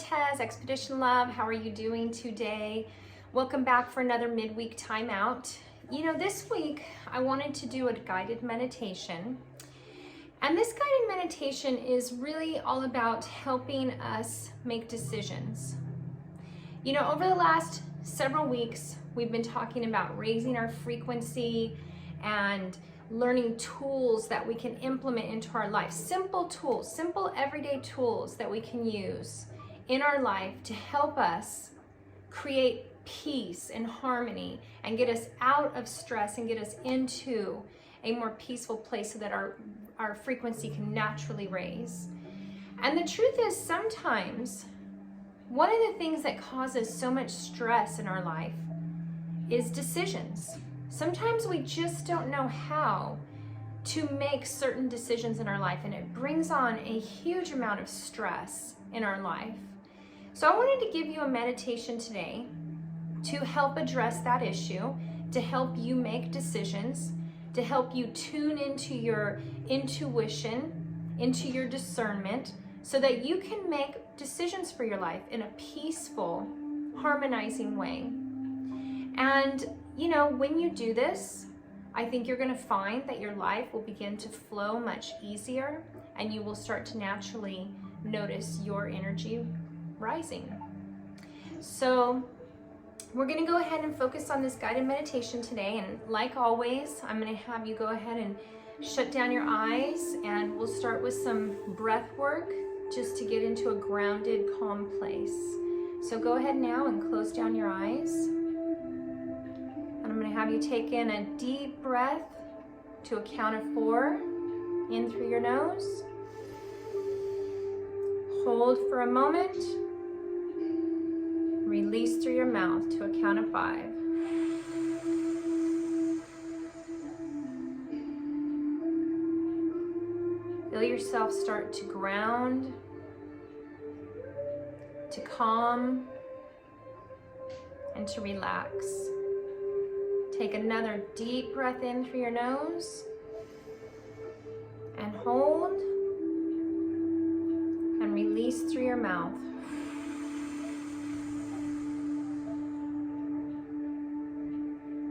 Cortez, Expedition Love. How are you doing today? Welcome back for another midweek timeout. You know, this week I wanted to do a guided meditation. And this guided meditation is really all about helping us make decisions. You know, over the last several weeks, we've been talking about raising our frequency and learning tools that we can implement into our life. Simple tools, simple everyday tools that we can use in our life to help us create peace and harmony and get us out of stress and get us into a more peaceful place so that our frequency can naturally raise. And the truth is, sometimes one of the things that causes so much stress in our life is decisions. Sometimes we just don't know how to make certain decisions in our life, and it brings on a huge amount of stress in our life. So I wanted to give you a meditation today to help address that issue, to help you make decisions, to help you tune into your intuition, into your discernment, so that you can make decisions for your life in a peaceful, harmonizing way. And you know, when you do this, I think you're going to find that your life will begin to flow much easier, and you will start to naturally notice your energy rising. So we're going to go ahead and focus on this guided meditation today. And like always, I'm going to have you go ahead and shut down your eyes, and we'll start with some breath work just to get into a grounded, calm place. So go ahead now and close down your eyes. I'm going to have you take in a deep breath to a count of 4, in through your nose. Hold for a moment. Release through your mouth to a count of 5. Feel yourself start to ground, to calm, and to relax. Take another deep breath in through your nose and hold and release through your mouth.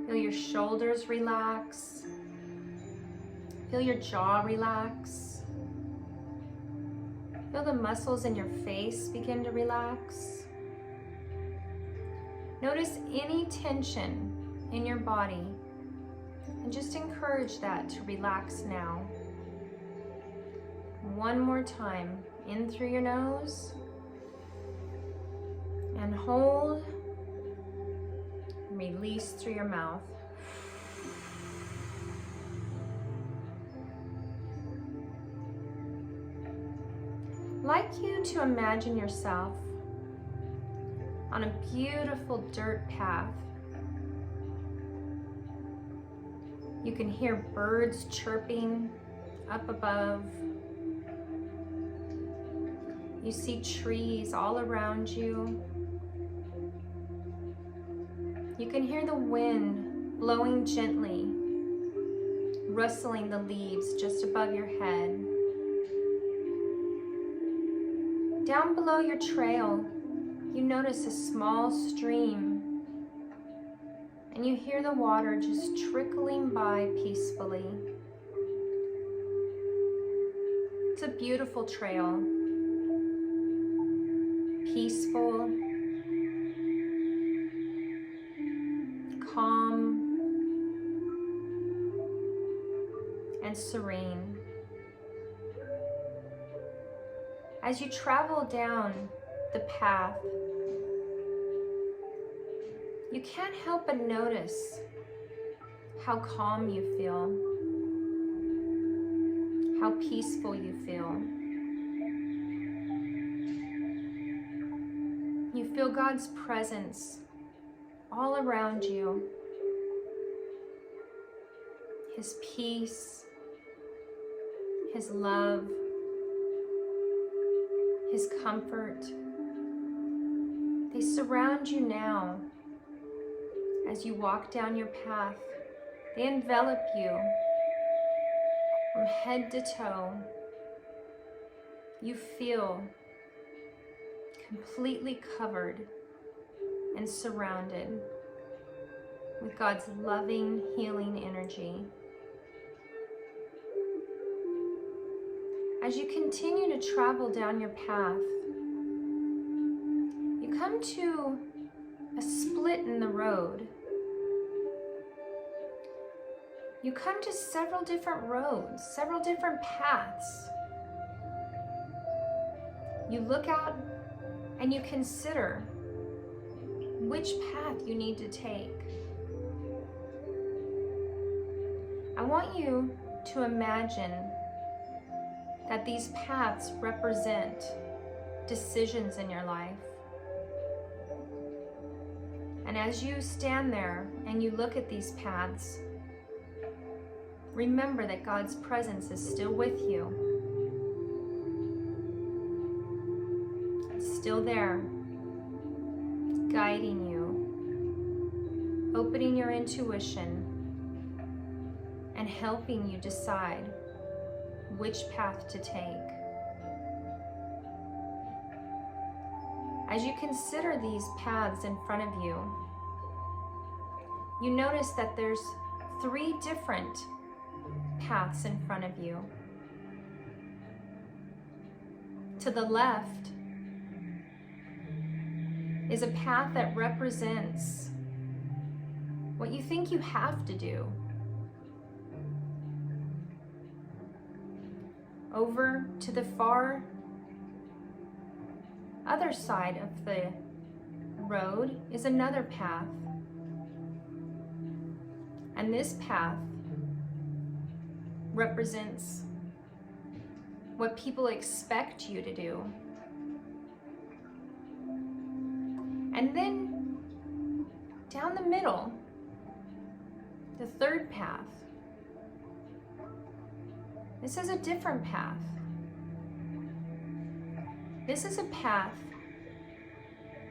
Feel your shoulders relax. Feel your jaw relax. Feel the muscles in your face begin to relax. Notice any tension in your body, and just encourage that to relax now. One more time, in through your nose and hold, release through your mouth. I'd like you to imagine yourself on a beautiful dirt path. You can hear birds chirping up above. You see trees all around you. You can hear the wind blowing gently, rustling the leaves just above your head. Down below your trail, you notice a small stream, and you hear the water just trickling by peacefully. It's a beautiful trail, peaceful, calm, and serene. As you travel down the path, you can't help but notice how calm you feel, how peaceful you feel. You feel God's presence all around you, His peace, His love, His comfort. They surround you now. As you walk down your path, they envelop you from head to toe. You feel completely covered and surrounded with God's loving, healing energy. As you continue to travel down your path, you come to a split in the road. You come to several different roads, several different paths. You look out and you consider which path you need to take. I want you to imagine that these paths represent decisions in your life. And as you stand there and you look at these paths, remember that God's presence is still with you. It's still there, guiding you, opening your intuition, and helping you decide which path to take. As you consider these paths in front of you, you notice that there's 3 different paths in front of you. To the left is a path that represents what you think you have to do. Over to the far other side of the road is another path. And this path represents what people expect you to do. And then down the middle, the third path. This is a different path. This is a path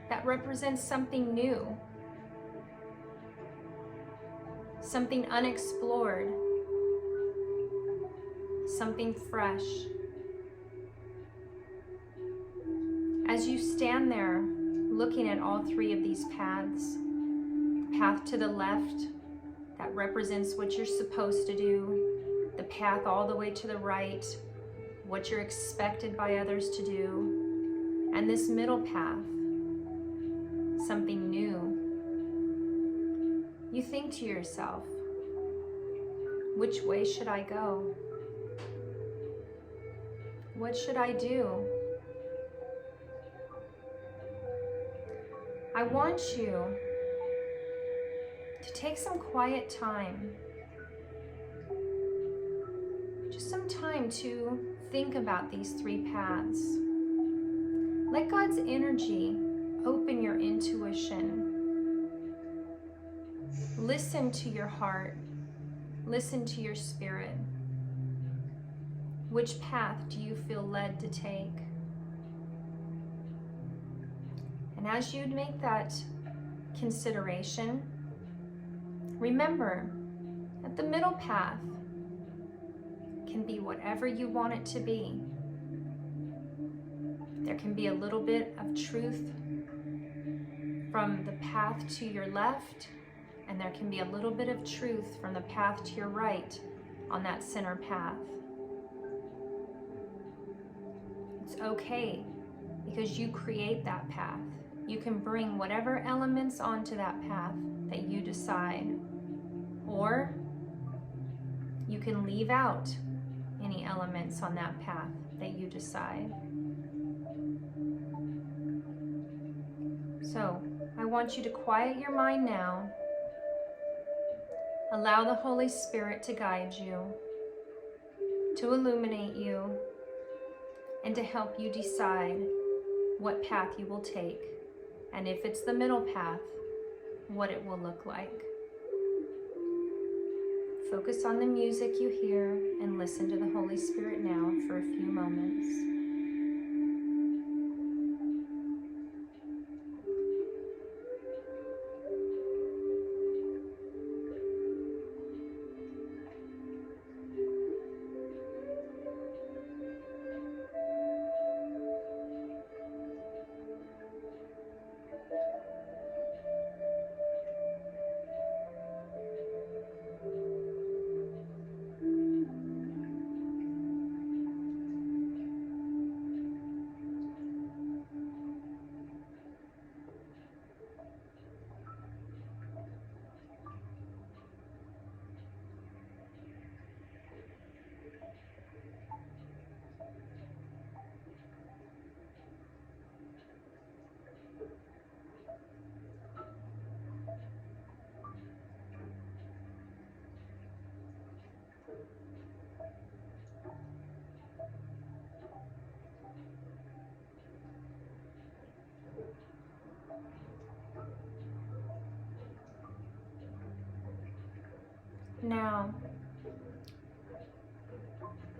that represents something new, something unexplored, something fresh. As you stand there looking at all 3 of these paths, the path to the left that represents what you're supposed to do, the path all the way to the right, what you're expected by others to do, and this middle path, something new. You think to yourself, which way should I go? What should I do? I want you to take some quiet time, just some time to think about these 3 paths. Let God's energy open your intuition. Listen to your heart. Listen to your spirit. Which path do you feel led to take? And as you make that consideration, remember that the middle path can be whatever you want it to be. There can be a little bit of truth from the path to your left, and there can be a little bit of truth from the path to your right on that center path. It's okay, because you create that path. You can bring whatever elements onto that path that you decide, or you can leave out any elements on that path that you decide. So, I want you to quiet your mind now. Allow the Holy Spirit to guide you, to illuminate you, and to help you decide what path you will take, and if it's the middle path, what it will look like. Focus on the music you hear and listen to the Holy Spirit now for a few moments.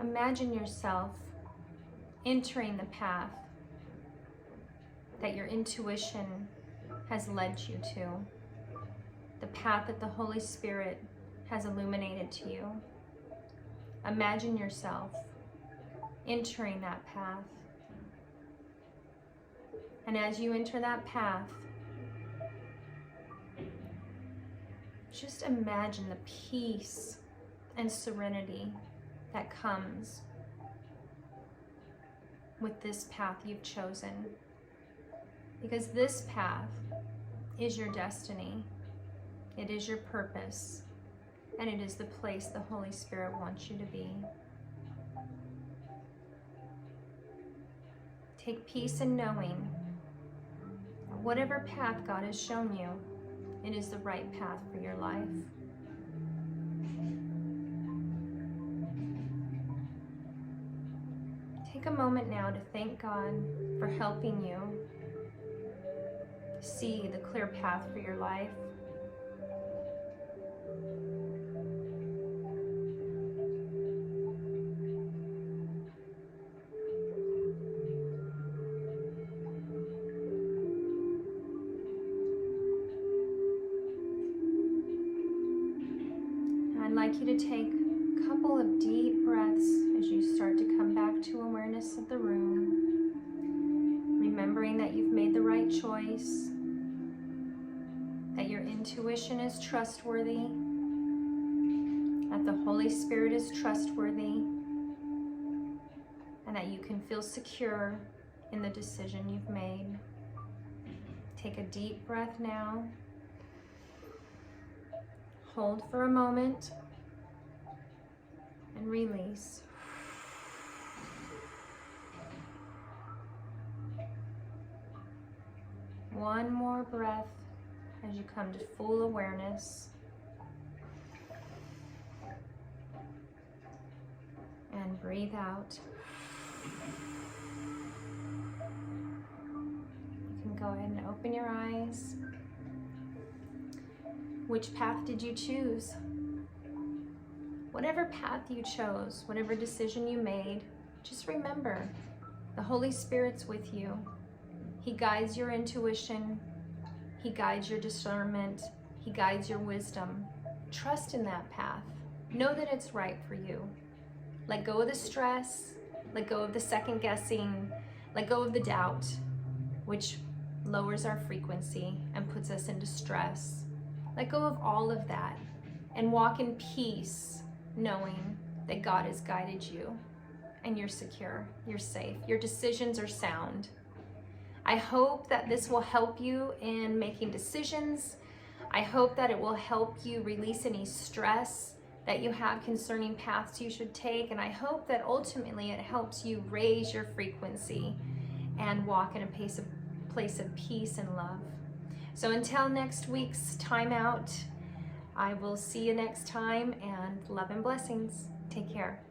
Imagine yourself entering the path that your intuition has led you to, the path that the Holy Spirit has illuminated to you. Imagine yourself entering that path. And as you enter that path, just imagine the peace and serenity that comes with this path you've chosen. Because this path is your destiny, it is your purpose, and it is the place the Holy Spirit wants you to be. Take peace in knowing that whatever path God has shown you, it is the right path for your life. Take a moment now to thank God for helping you see the clear path for your life. I'd like you to take a couple of deep breaths as you start to come back to awareness of the room, remembering that you've made the right choice, that your intuition is trustworthy, that the Holy Spirit is trustworthy, and that you can feel secure in the decision you've made. Take a deep breath now. Hold for a moment and release. One more breath as you come to full awareness. And breathe out. You can go ahead and open your eyes. Which path did you choose? Whatever path you chose, whatever decision you made, just remember, the Holy Spirit's with you. He guides your intuition. He guides your discernment. He guides your wisdom. Trust in that path. Know that it's right for you. Let go of the stress. Let go of the second guessing. Let go of the doubt, which lowers our frequency and puts us into stress. Let go of all of that and walk in peace, knowing that God has guided you and you're secure, you're safe, your decisions are sound. I hope that this will help you in making decisions. I hope that it will help you release any stress that you have concerning paths you should take. And I hope that ultimately it helps you raise your frequency and walk in a place of peace and love. So until next week's time out, I will see you next time, and love and blessings. Take care.